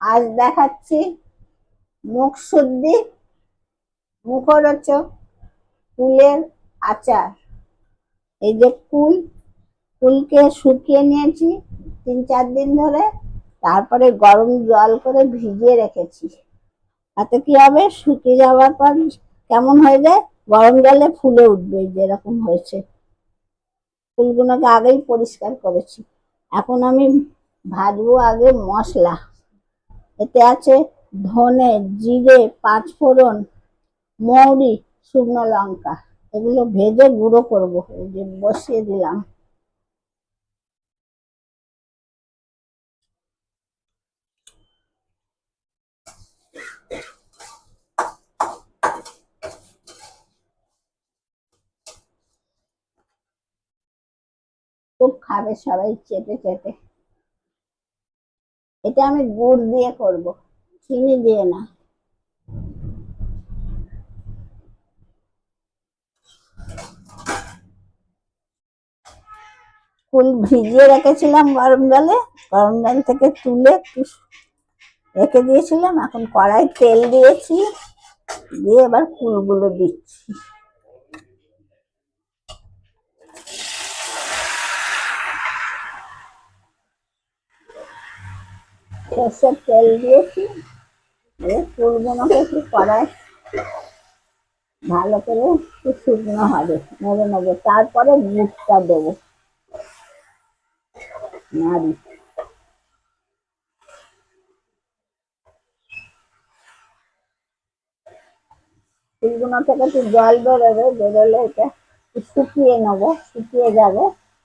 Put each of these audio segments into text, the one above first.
আজ দেখাচ্ছি মুখশুদ্ধি, মুখরোচক কুলের আচার। এই যে কুলকে শুকিয়ে নিয়েছি 3-4 দিন ধরে, তারপরে গরম জল করে ভিজিয়ে রেখেছি। তাতে কি হবে, শুকিয়ে যাওয়ার পর কেমন হয়ে যায়, গরম জলে ফুলে উঠবে যেরকম হয়েছে। ফুলগুলোকে আগেই পরিষ্কার করেছি। এখন আমি ভাজবো আগে মশলা। এতে আছে ধনে, জিরে, পাঁচফোড়ন, মৌরি, শুকনো লঙ্কা। এগুলো ভেজে গুঁড়ো করবো, এই যে বসিয়ে দিলাম। খুব খাবে সবাই চেটে চেটে। এটা আমি গুড় দিয়ে করব, চিনি দিয়ে না। ফুল ভিজিয়ে রেখেছিলাম গরম জলে, গরম জল থেকে তুলে একটু রেখে দিয়েছিলাম। এখন কড়াই তেল দিয়েছি, দিয়ে এবার ফুলগুলো দিচ্ছি। সর্ষের তেল দিয়েছি, ফুলগুলোকে একটু কড়াই ভালো করে একটু শুকনো হবে, নেড়ে নেবো, তারপরে গুড়টা দেবো। নাড়ি, ফুলগুলো থেকে একটু জল বেরোবে, বেরোলে এটা শুকিয়ে নেবো, শুকিয়ে যাবে,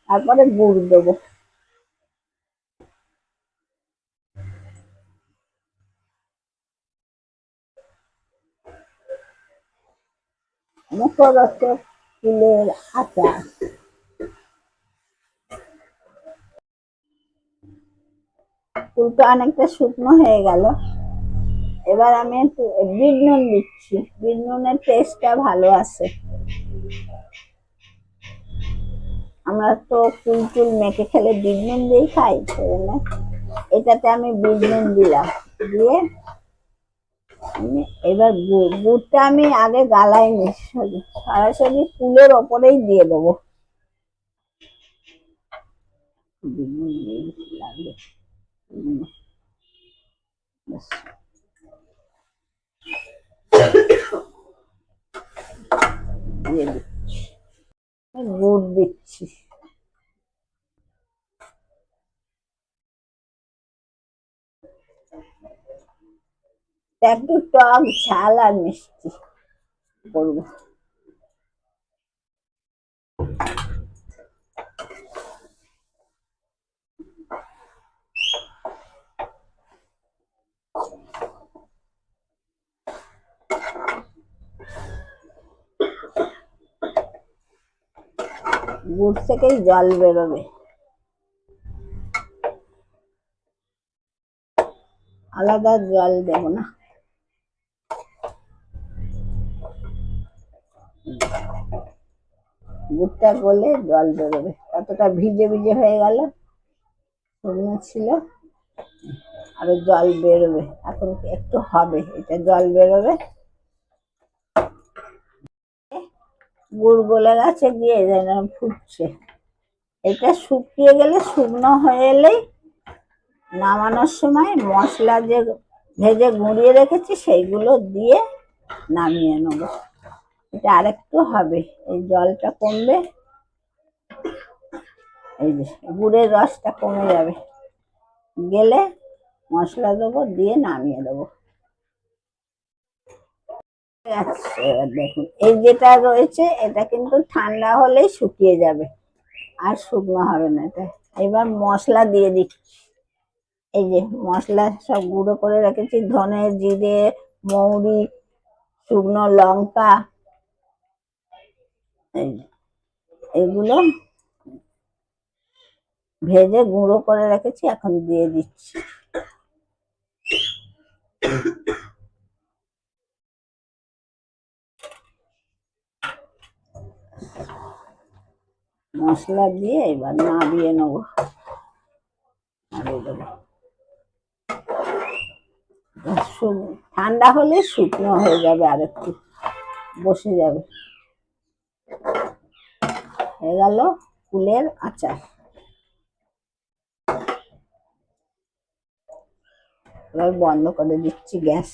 তারপরে গুড় দেবো। মুখরোচক ফুলের আচার। ফুলটা অনেকটা শুকনো হয়ে গেল, এবার আমি একটু বিট নুন দিচ্ছি, বিট নুনের টেস্টটা ভালো আসে। আমরা তো ফুল মেখে খেলে বিট নুন দিয়েই খাই, সেজন্য এটাতে আমি বিট নুন দিলাম। দিয়ে এবার গুড়টা আমি আগে গালাইনি, সরাসরি ফুলের ওপরেই দিয়ে দেবো। বিট নুন দিয়ে লাগবে, দিয়ে দিচ্ছি, গুড় দিচ্ছি। একটু টক ঝাল আর মিষ্টি করবো। গুড় থেকেই জল বেরোবে, আলাদা জল দেবো না। গুড়টা গলে জল বেরোবে, কতটা ভিজে ভিজে হয়ে গেল, শুকনো ছিল, আরো জল বেরোবে। এখন একটু হবে, এটা জল বেরোবে। গুড় গলে গেছে, দিয়ে যেন ফুটছে। এটা শুকিয়ে গেলে, শুকনো হয়ে এলেই নামানোর সময় মশলা যে ভেজে গুঁড়িয়ে রেখেছি সেইগুলো দিয়ে নামিয়ে নেবো। এটা আরেকটু হবে, এই জলটা কমবে, এই যে গুড়ের রসটা কমে যাবে, গেলে মশলা দেবো, দিয়ে নামিয়ে দেবো। আচ্ছা, এবার দেখুন, এই যেটা রয়েছে এটা কিন্তু ঠান্ডা হলেই শুকিয়ে যাবে, আর শুকনো হবে না এটা। এবার মশলা দিয়ে দিচ্ছি। এই যে মশলা সব গুঁড়ো করে রেখেছি, ধনে, জিরে, মৌরি, শুকনো লঙ্কা, এগুলো ভেজে গুঁড়ো করে রেখেছি, এখন দিয়ে দিচ্ছি। মশলা দিয়ে এবার নামিয়ে নেবো, নামিয়ে দেবো। ঠান্ডা হলে শুকনো হয়ে যাবে, আর একটু বসে যাবে। হয়ে গেল কুলের আচার। এবার বন্ধ করে দিচ্ছি গ্যাস।